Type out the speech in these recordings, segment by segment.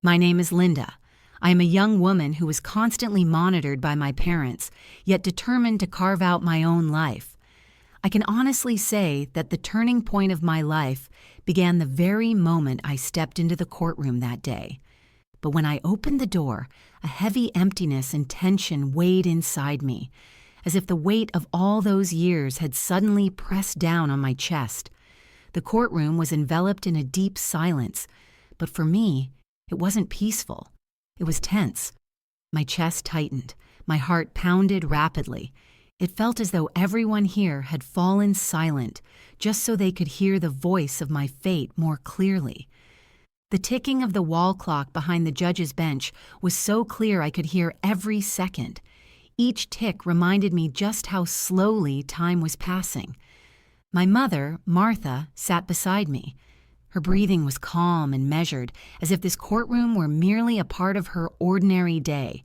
My name is Linda. I am a young woman who was constantly monitored by my parents, yet determined to carve out my own life. I can honestly say that the turning point of my life began the very moment I stepped into the courtroom that day. But when I opened the door, a heavy emptiness and tension weighed inside me, as if the weight of all those years had suddenly pressed down on my chest. The courtroom was enveloped in a deep silence, but for me, it wasn't peaceful. It was tense. My chest tightened. My heart pounded rapidly. It felt as though everyone here had fallen silent, just so they could hear the voice of my fate more clearly. The ticking of the wall clock behind the judge's bench was so clear I could hear every second. Each tick reminded me just how slowly time was passing. My mother, Martha, sat beside me. Her breathing was calm and measured, as if this courtroom were merely a part of her ordinary day.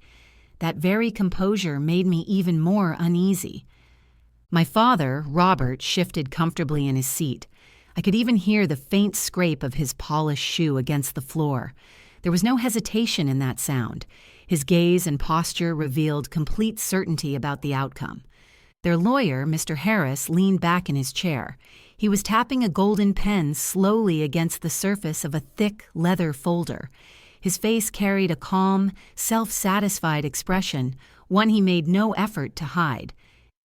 That very composure made me even more uneasy. My father, Robert, shifted comfortably in his seat. I could even hear the faint scrape of his polished shoe against the floor. There was no hesitation in that sound. His gaze and posture revealed complete certainty about the outcome. Their lawyer, Mr. Harris, leaned back in his chair. He was tapping a golden pen slowly against the surface of a thick leather folder. His face carried a calm, self-satisfied expression, one he made no effort to hide.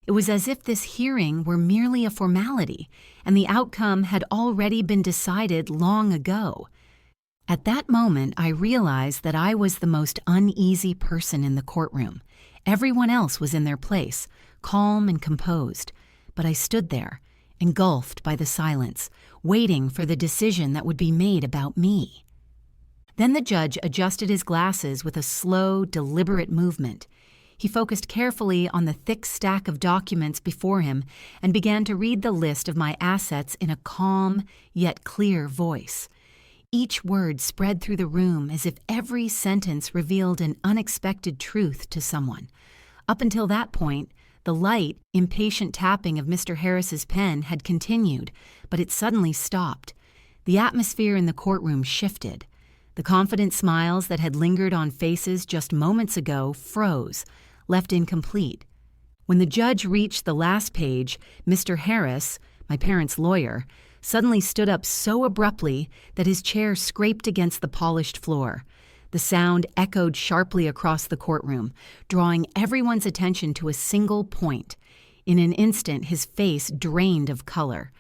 It was as if this hearing were merely a formality, and the outcome had already been decided long ago. At that moment, I realized that I was the most uneasy person in the courtroom. Everyone else was in their place, calm and composed, but I stood there, engulfed by the silence, waiting for the decision that would be made about me. Then the judge adjusted his glasses with a slow, deliberate movement. He focused carefully on the thick stack of documents before him and began to read the list of my assets in a calm, yet clear voice. Each word spread through the room as if every sentence revealed an unexpected truth to someone. Up until that point, the light, impatient tapping of Mr. Harris's pen had continued, but it suddenly stopped. The atmosphere in the courtroom shifted. The confident smiles that had lingered on faces just moments ago froze, left incomplete. When the judge reached the last page, Mr. Harris, my parents' lawyer, suddenly stood up so abruptly that his chair scraped against the polished floor. The sound echoed sharply across the courtroom, drawing everyone's attention to a single point. In an instant, his face drained of color.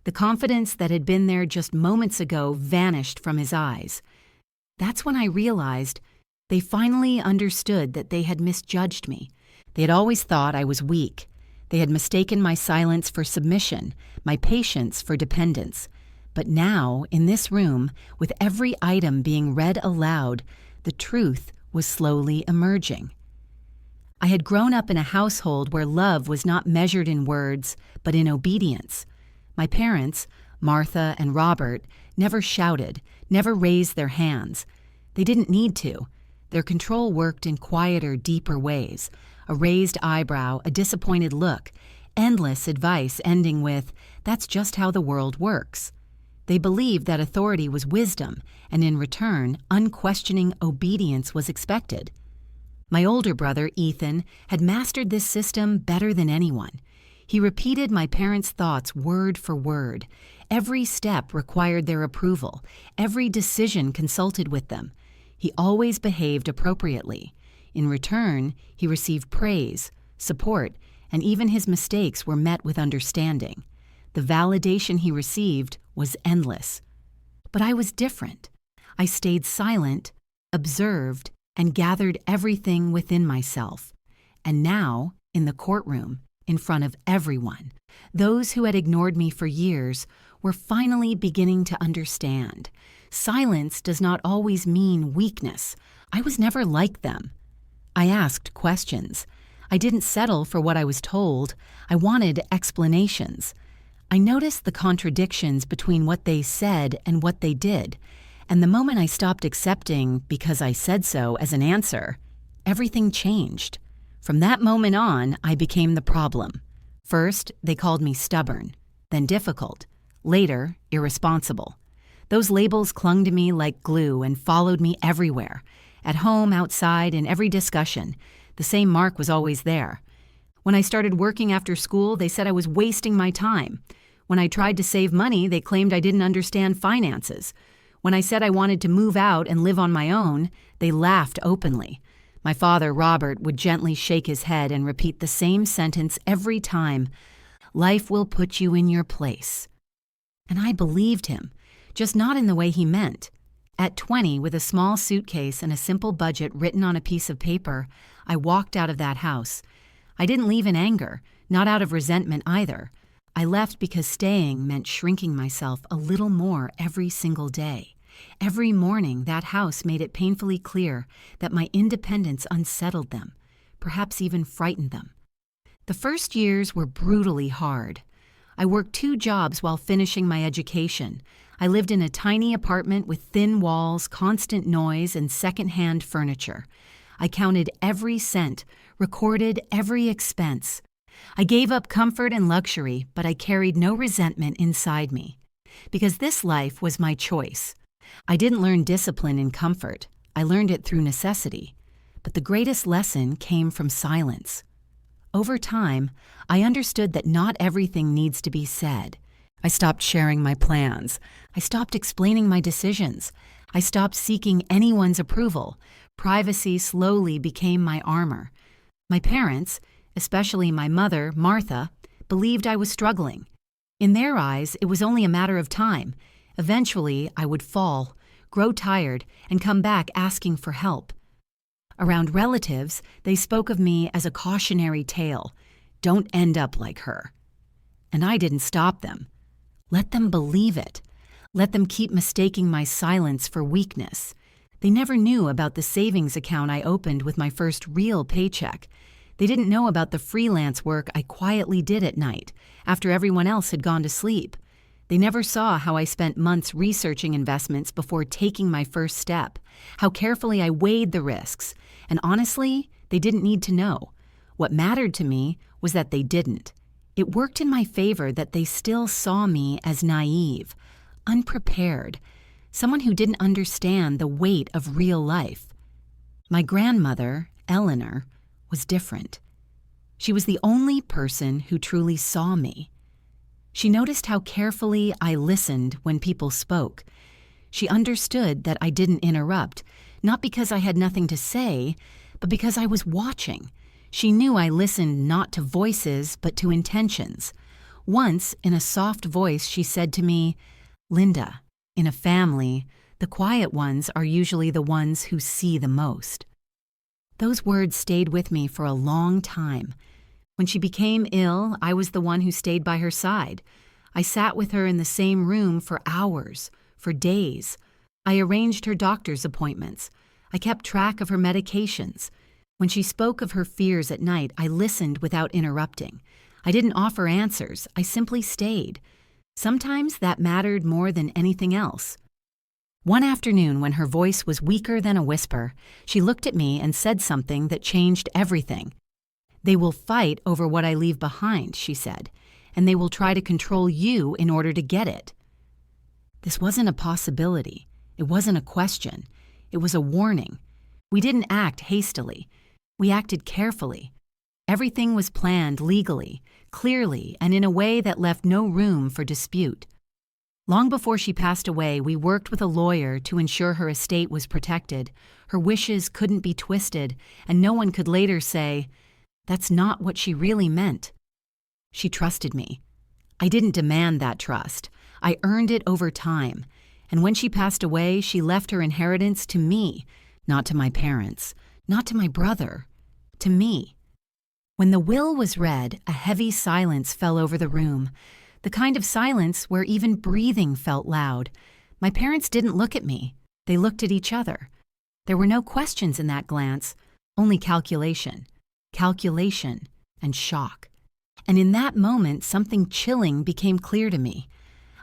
The confidence that had been there just moments ago vanished from his eyes. That's when I realized they finally understood that they had misjudged me. They had always thought I was weak. They had mistaken my silence for submission, my patience for dependence. But now, in this room, with every item being read aloud, the truth was slowly emerging. I had grown up in a household where love was not measured in words, but in obedience. My parents, Martha and Robert, never shouted, never raised their hands. They didn't need to. Their control worked in quieter, deeper ways. A raised eyebrow, a disappointed look, endless advice ending with, "That's just how the world works." They believed that authority was wisdom, and in return, unquestioning obedience was expected. My older brother, Ethan, had mastered this system better than anyone. He repeated my parents' thoughts word for word. Every step required their approval. Every decision consulted with them. He always behaved appropriately. In return, he received praise, support, and even his mistakes were met with understanding. The validation he received was endless. But I was different. I stayed silent, observed, and gathered everything within myself. And now, in the courtroom, in front of everyone, those who had ignored me for years were finally beginning to understand. Silence does not always mean weakness. I was never like them. I asked questions. I didn't settle for what I was told. I wanted explanations. I noticed the contradictions between what they said and what they did, and the moment I stopped accepting because I said so as an answer, everything changed. From that moment on, I became the problem. First, they called me stubborn, then difficult, later, irresponsible. Those labels clung to me like glue and followed me everywhere. At home, outside, in every discussion, the same mark was always there. When I started working after school, they said I was wasting my time. When I tried to save money, they claimed I didn't understand finances. When I said I wanted to move out and live on my own, they laughed openly. My father, Robert, would gently shake his head and repeat the same sentence every time: "Life will put you in your place." And I believed him, just not in the way he meant. At 20, with a small suitcase and a simple budget written on a piece of paper, I walked out of that house. I didn't leave in anger, not out of resentment either. I left because staying meant shrinking myself a little more every single day. Every morning, that house made it painfully clear that my independence unsettled them, perhaps even frightened them. The first years were brutally hard. I worked 2 jobs while finishing my education. I lived in a tiny apartment with thin walls, constant noise, and second-hand furniture. I counted every cent, recorded every expense. I gave up comfort and luxury, but I carried no resentment inside me. Because this life was my choice. I didn't learn discipline in comfort. I learned it through necessity. But the greatest lesson came from silence. Over time, I understood that not everything needs to be said. I stopped sharing my plans. I stopped explaining my decisions. I stopped seeking anyone's approval. Privacy slowly became my armor. My parents, especially my mother, Martha, believed I was struggling. In their eyes, it was only a matter of time. Eventually, I would fall, grow tired, and come back asking for help. Around relatives, they spoke of me as a cautionary tale. Don't end up like her. And I didn't stop them. Let them believe it. Let them keep mistaking my silence for weakness. They never knew about the savings account I opened with my first real paycheck. They didn't know about the freelance work I quietly did at night, after everyone else had gone to sleep. They never saw how I spent months researching investments before taking my first step, how carefully I weighed the risks, and honestly, they didn't need to know. What mattered to me was that they didn't. It worked in my favor that they still saw me as naive, unprepared, someone who didn't understand the weight of real life. My grandmother, Eleanor, was different. She was the only person who truly saw me. She noticed how carefully I listened when people spoke. She understood that I didn't interrupt, not because I had nothing to say, but because I was watching. She knew I listened not to voices, but to intentions. Once, in a soft voice, she said to me, "Linda, in a family, the quiet ones are usually the ones who see the most." Those words stayed with me for a long time. When she became ill, I was the one who stayed by her side. I sat with her in the same room for hours, for days. I arranged her doctor's appointments. I kept track of her medications. When she spoke of her fears at night, I listened without interrupting. I didn't offer answers. I simply stayed. Sometimes that mattered more than anything else. One afternoon, when her voice was weaker than a whisper, she looked at me and said something that changed everything. "They will fight over what I leave behind," she said, "and they will try to control you in order to get it." This wasn't a possibility. It wasn't a question. It was a warning. We didn't act hastily. We acted carefully. Everything was planned legally, clearly, and in a way that left no room for dispute. Long before she passed away, we worked with a lawyer to ensure her estate was protected, her wishes couldn't be twisted, and no one could later say, "That's not what she really meant." She trusted me. I didn't demand that trust. I earned it over time. And when she passed away, she left her inheritance to me, not to my parents, not to my brother, to me. When the will was read, a heavy silence fell over the room, the kind of silence where even breathing felt loud. My parents didn't look at me. They looked at each other. There were no questions in that glance, only calculation and shock. And in that moment, something chilling became clear to me.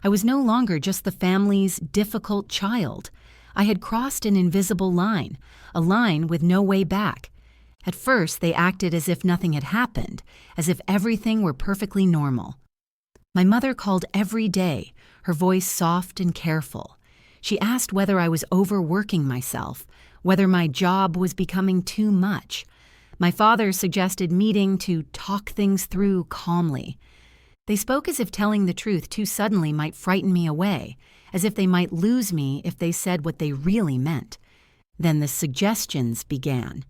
I was no longer just the family's difficult child. I had crossed an invisible line, a line with no way back. At first, they acted as if nothing had happened, as if everything were perfectly normal. My mother called every day, her voice soft and careful. She asked whether I was overworking myself, whether my job was becoming too much. My father suggested meeting to talk things through calmly. They spoke as if telling the truth too suddenly might frighten me away, as if they might lose me if they said what they really meant. Then the suggestions began.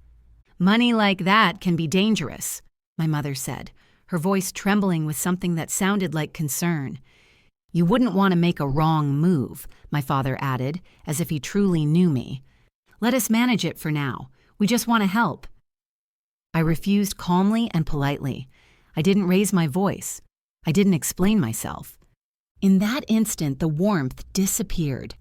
"Money like that can be dangerous," my mother said, her voice trembling with something that sounded like concern. "You wouldn't want to make a wrong move," my father added, as if he truly knew me. "Let us manage it for now. We just want to help." I refused calmly and politely. I didn't raise my voice. I didn't explain myself. In that instant, the warmth disappeared.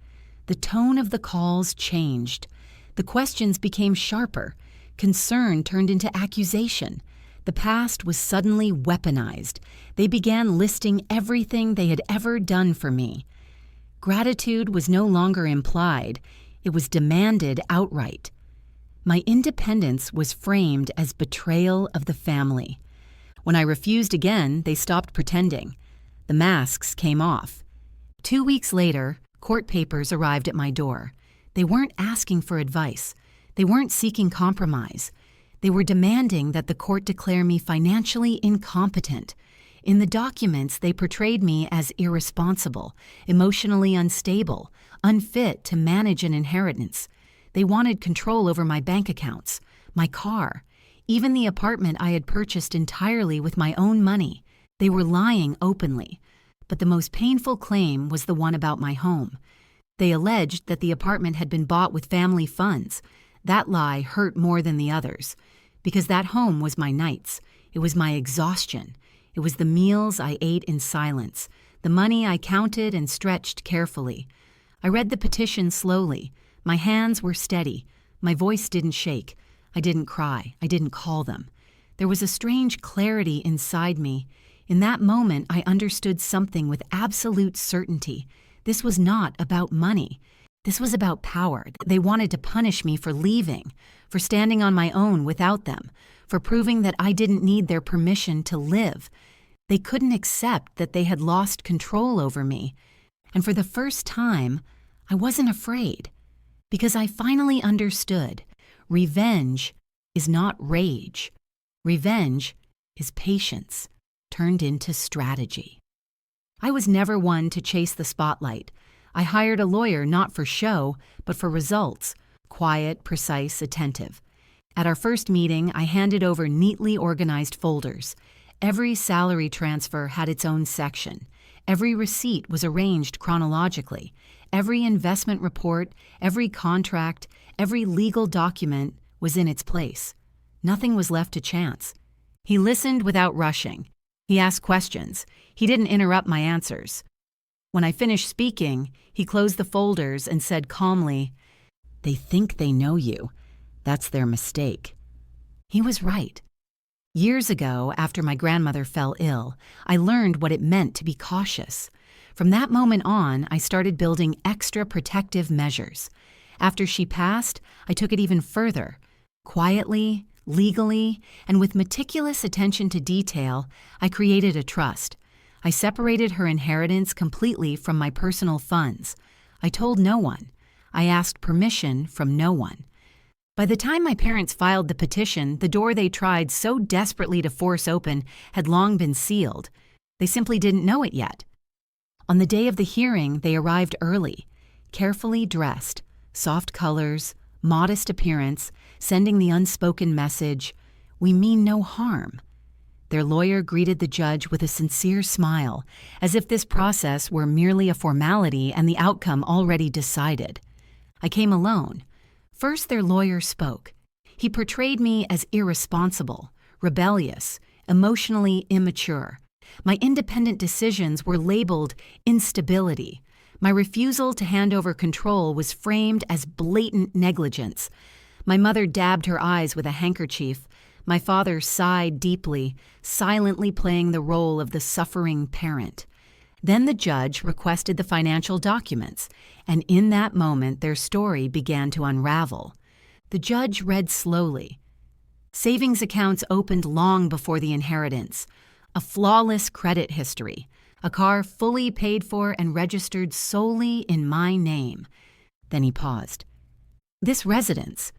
The tone of the calls changed. The questions became sharper. Concern turned into accusation. The past was suddenly weaponized. They began listing everything they had ever done for me. Gratitude was no longer implied. It was demanded outright. My independence was framed as betrayal of the family. When I refused again, they stopped pretending. The masks came off. 2 weeks later, court papers arrived at my door. They weren't asking for advice. They weren't seeking compromise. They were demanding that the court declare me financially incompetent. In the documents, they portrayed me as irresponsible, emotionally unstable, unfit to manage an inheritance. They wanted control over my bank accounts, my car, even the apartment I had purchased entirely with my own money. They were lying openly. But the most painful claim was the one about my home. They alleged that the apartment had been bought with family funds. That lie hurt more than the others, because that home was my nights. It was my exhaustion. It was the meals I ate in silence, the money I counted and stretched carefully. I read the petition slowly. My hands were steady. My voice didn't shake. I didn't cry. I didn't call them. There was a strange clarity inside me. In that moment, I understood something with absolute certainty. This was not about money. This was about power. They wanted to punish me for leaving, for standing on my own without them, for proving that I didn't need their permission to live. They couldn't accept that they had lost control over me. And for the first time, I wasn't afraid, because I finally understood. Revenge is not rage. Revenge is patience turned into strategy. I was never one to chase the spotlight. I hired a lawyer not for show, but for results, quiet, precise, attentive. At our first meeting, I handed over neatly organized folders. Every salary transfer had its own section. Every receipt was arranged chronologically. Every investment report, every contract, every legal document was in its place. Nothing was left to chance. He listened without rushing. He asked questions. He didn't interrupt my answers. When I finished speaking, he closed the folders and said calmly, "They think they know you. That's their mistake." He was right. Years ago, after my grandmother fell ill, I learned what it meant to be cautious. From that moment on, I started building extra protective measures. After she passed, I took it even further. Quietly, legally, and with meticulous attention to detail, I created a trust. I separated her inheritance completely from my personal funds. I told no one. I asked permission from no one. By the time my parents filed the petition, the door they tried so desperately to force open had long been sealed. They simply didn't know it yet. On the day of the hearing, they arrived early, carefully dressed, soft colors, modest appearance, sending the unspoken message, "We mean no harm." Their lawyer greeted the judge with a sincere smile, as if this process were merely a formality and the outcome already decided. I came alone. First, their lawyer spoke. He portrayed me as irresponsible, rebellious, emotionally immature. My independent decisions were labeled instability. My refusal to hand over control was framed as blatant negligence. My mother dabbed her eyes with a handkerchief. My father sighed deeply, silently playing the role of the suffering parent. Then the judge requested the financial documents, and in that moment their story began to unravel. The judge read slowly. Savings accounts opened long before the inheritance. A flawless credit history. A car fully paid for and registered solely in my name. Then he paused. "This residence,"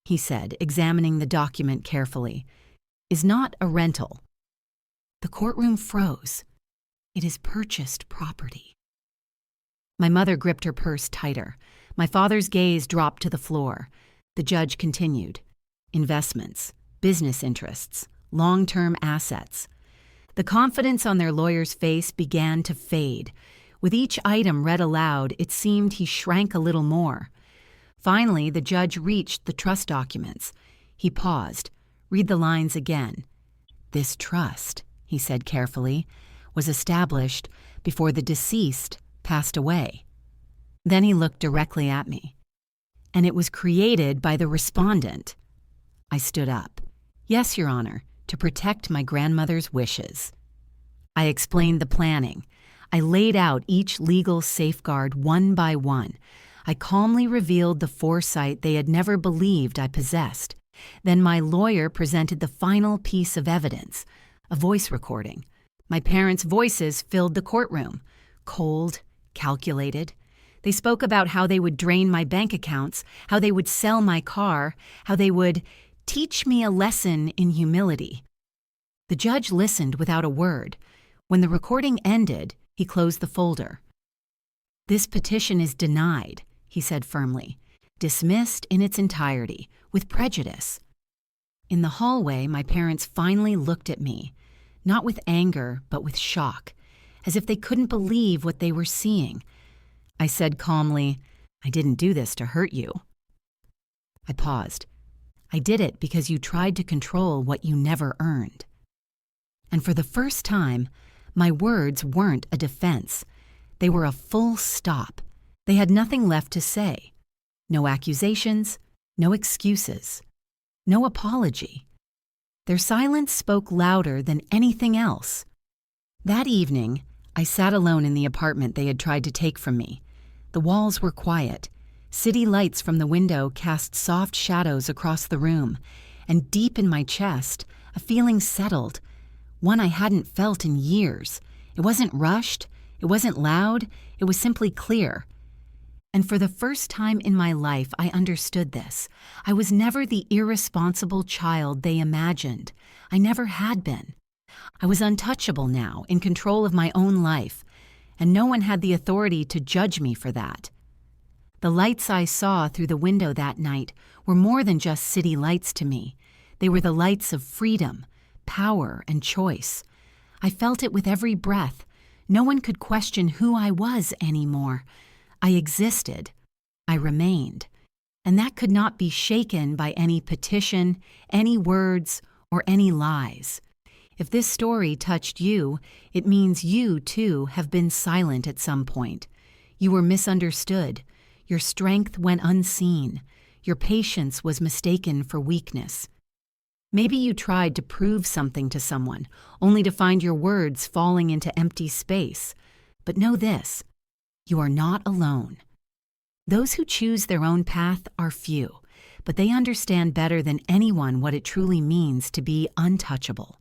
he said, examining the document carefully, "is not a rental." The courtroom froze. "It is purchased property." My mother gripped her purse tighter. My father's gaze dropped to the floor. The judge continued. "Investments, business interests, long-term assets." The confidence on their lawyer's face began to fade. With each item read aloud, it seemed he shrank a little more. Finally, the judge reached the trust documents. He paused. "Read the lines again." "This trust," he said carefully, "was established before the deceased passed away." Then he looked directly at me. "And it was created by the respondent." I stood up. "Yes, Your Honor, to protect my grandmother's wishes." I explained the planning. I laid out each legal safeguard one by one. I calmly revealed the foresight they had never believed I possessed. Then my lawyer presented the final piece of evidence, a voice recording. My parents' voices filled the courtroom, cold, calculated. They spoke about how they would drain my bank accounts, how they would sell my car, how they would teach me a lesson in humility. The judge listened without a word. When the recording ended, he closed the folder. "This petition is denied," he said firmly, "dismissed in its entirety, with prejudice." In the hallway, my parents finally looked at me, not with anger, but with shock, as if they couldn't believe what they were seeing. I said calmly, "I didn't do this to hurt you." I paused. "I did it because you tried to control what you never earned." And for the first time, my words weren't a defense. They were a full stop. They had nothing left to say. No accusations, no excuses, no apology. Their silence spoke louder than anything else. That evening, I sat alone in the apartment they had tried to take from me. The walls were quiet. City lights from the window cast soft shadows across the room, and deep in my chest, a feeling settled, one I hadn't felt in years. It wasn't rushed, it wasn't loud, it was simply clear. And for the first time in my life, I understood this. I was never the irresponsible child they imagined. I never had been. I was untouchable now, in control of my own life, and no one had the authority to judge me for that. The lights I saw through the window that night were more than just city lights to me. They were the lights of freedom, power, and choice. I felt it with every breath. No one could question who I was anymore. I existed. I remained. And that could not be shaken by any petition, any words, or any lies. If this story touched you, it means you, too, have been silent at some point. You were misunderstood. Your strength went unseen. Your patience was mistaken for weakness. Maybe you tried to prove something to someone, only to find your words falling into empty space. But know this, you are not alone. Those who choose their own path are few, but they understand better than anyone what it truly means to be untouchable.